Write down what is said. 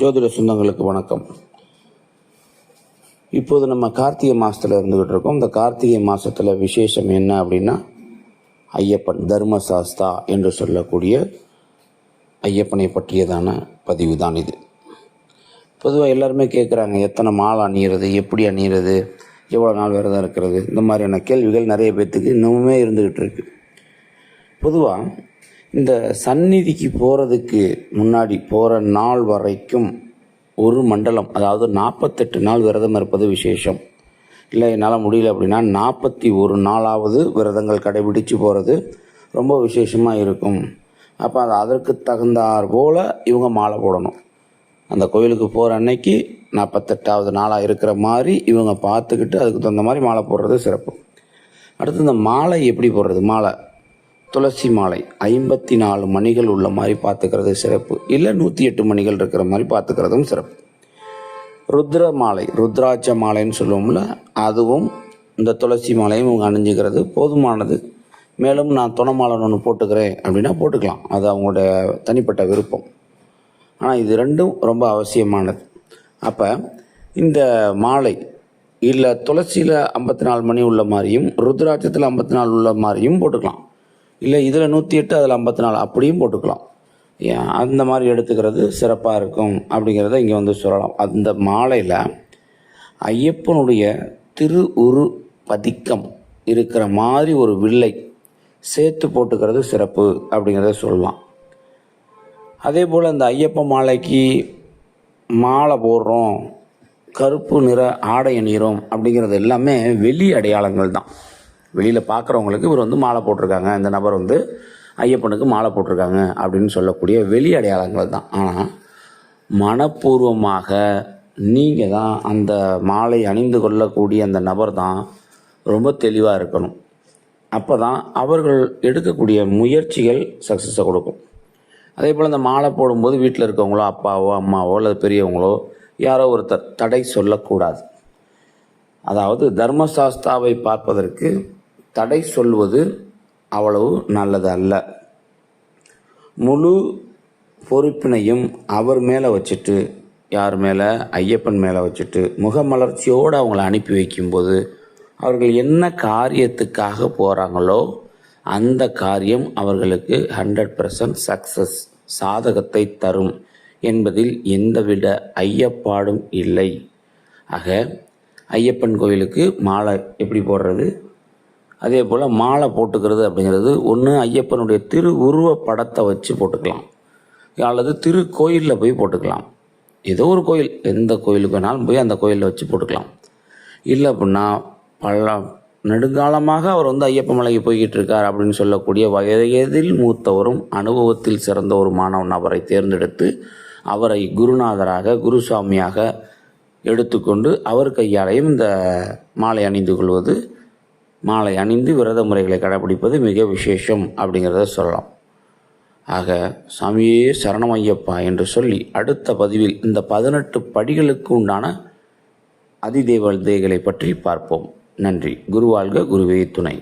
ஜோதிட சொந்தங்களுக்கு வணக்கம். இப்போது நம்ம கார்த்திகை மாதத்தில் இருந்துக்கிட்டு இருக்கோம். இந்த கார்த்திகை மாதத்தில் விசேஷம் என்ன அப்படின்னா, ஐயப்பன் தர்மசாஸ்தா என்று சொல்லக்கூடிய ஐயப்பனை பற்றியதான பதிவு தான் இது. பொதுவாக எல்லாருமே கேட்குறாங்க, எத்தனை மாலை அணியிறது, எப்படி அணியிறது, எவ்வளோ நாள் விரதம் இருக்கிறது, இந்த மாதிரியான கேள்விகள் நிறைய பேர்த்துக்கு இன்னுமே இருந்துக்கிட்டு இருக்கு. பொதுவாக இந்த சந்நிதிக்கு போகிறதுக்கு முன்னாடி போகிற நாள் வரைக்கும் ஒரு மண்டலம், அதாவது 48 நாள் விரதம் இருப்பது விசேஷம். இல்லை என்னால் முடியல அப்படின்னா 41 நாளாவது விரதங்கள் கடைபிடித்து போகிறது ரொம்ப விசேஷமாக இருக்கும். அப்போ அதற்கு தகுந்தாற் போல் இவங்க மாலை போடணும். அந்த கோயிலுக்கு போகிற அன்னைக்கு 48வது நாளாக இருக்கிற மாதிரி இவங்க பார்த்துக்கிட்டு அதுக்கு தகுந்த மாதிரி மாலை போடுறது சிறப்பு. அடுத்து இந்த மாலை எப்படி போடுறது? மாலை துளசி மாலை 54 மணிகள் உள்ள மாதிரி பார்த்துக்கிறது சிறப்பு. இல்லை 108 மணிகள் இருக்கிற மாதிரி பார்த்துக்கிறதும் சிறப்பு. ருத்ர மாலை, ருத்ராட்ச மாலைன்னு சொல்லுவோம்ல, அதுவும் இந்த துளசி மாலையும் இவங்க அணிஞ்சிக்கிறது போதுமானது. மேலும் நான் துணை மாலை ஒன்று போட்டுக்கிறேன் அப்படின்னா போட்டுக்கலாம், அது அவங்களுடைய தனிப்பட்ட விருப்பம். ஆனால் இது ரெண்டும் ரொம்ப அவசியமானது. அப்போ இந்த மாலை இல்லை துளசியில் 54 மணி உள்ள மாதிரியும் ருத்ராட்சத்தில் 54 உள்ள மாதிரியும் போட்டுக்கலாம். இல்லை இதில் 108 அதில் 54 அப்படியும் போட்டுக்கலாம். அந்த மாதிரி எடுத்துக்கிறது சிறப்பாக இருக்கும் அப்படிங்கிறத இங்கே வந்து சொல்லலாம். அந்த மாலையில் ஐயப்பனுடைய திரு உரு பதிக்கம் இருக்கிற மாதிரி ஒரு வில்லை சேர்த்து போட்டுக்கிறது சிறப்பு அப்படிங்கிறத சொல்லலாம். அதே போல் அந்த ஐயப்ப மாலைக்கு மாலை போடுறோம், கருப்பு நிற ஆடை அணிகிறோம் அப்படிங்கிறது எல்லாமே வெளி அடையாளங்கள் தான். வெளியில் பார்க்குறவங்களுக்கு இவர் வந்து மாலை போட்டிருக்காங்க, இந்த நபர் வந்து ஐயப்பனுக்கு மாலை போட்டிருக்காங்க அப்படின்னு சொல்லக்கூடிய வெளி அடையாளங்கள் தான். ஆனால் மனப்பூர்வமாக நீங்கள் தான் அந்த மாலை அணிந்து கொள்ளக்கூடிய அந்த நபர் தான் ரொம்ப தெளிவாக இருக்கணும். அப்போ தான் அவர்கள் எடுக்கக்கூடிய முயற்சிகள் சக்ஸஸை கொடுக்கும். அதே போல் அந்த மாலை போடும்போது வீட்டில் இருக்கவங்களோ, அப்பாவோ அம்மாவோ அல்லது பெரியவங்களோ யாரோ ஒருத்தர் தடை சொல்லக்கூடாது. அதாவது தர்மசாஸ்தாவை பார்ப்பதற்கு தடை சொல்வது அவ்வளவு நல்லது அல்ல. முழு பொறுப்பினையும் அவர் மேலே வச்சுட்டு, யார் மேலே? ஐயப்பன் மேலே வச்சுட்டு முகமலர்ச்சியோடு அவங்கள அனுப்பி வைக்கும்போது அவர்கள் என்ன காரியத்துக்காக போகிறாங்களோ அந்த காரியம் அவர்களுக்கு 100% சக்ஸஸ், சாதகத்தை தரும் என்பதில் எந்தவித ஐயப்பாடும் இல்லை. ஆக ஐயப்பன் கோயிலுக்கு மாலை எப்படி போடுறது, அதே போல் மாலை போட்டுக்கிறது அப்படிங்கிறது ஒன்று ஐயப்பனுடைய திரு உருவ படத்தை வச்சு போட்டுக்கலாம், அல்லது திரு கோயிலில் போய் போட்டுக்கலாம். ஏதோ ஒரு கோயில், எந்த கோயிலுக்கு வேணாலும் போய் அந்த கோயிலில் வச்சு போட்டுக்கலாம். இல்லை அப்படின்னா நெடுங்காலமாக அவர் வந்து ஐயப்ப மலைக்கு போய்கிட்டு இருக்கார் அப்படின்னு சொல்லக்கூடிய வயதில் மூத்தவரும் அனுபவத்தில் சிறந்த ஒரு மாணவ நபரை தேர்ந்தெடுத்து அவரை குருநாதராக குருசாமியாக எடுத்துக்கொண்டு அவர் கையாலையும் இந்த மாலை அணிந்து கொள்வது, மாலை அணிந்து விரத முறைகளை கடைபிடிப்பது மிக விசேஷம் அப்படிங்கிறத சொல்லலாம். ஆக சாமியே சரணம் ஐயப்பா என்று சொல்லி அடுத்த பதிவில் இந்த 18 படிகளுக்கு உண்டான அதிதேவதைகளை பற்றி பார்ப்போம். நன்றி. குருவாழ்க, குருவே துணை.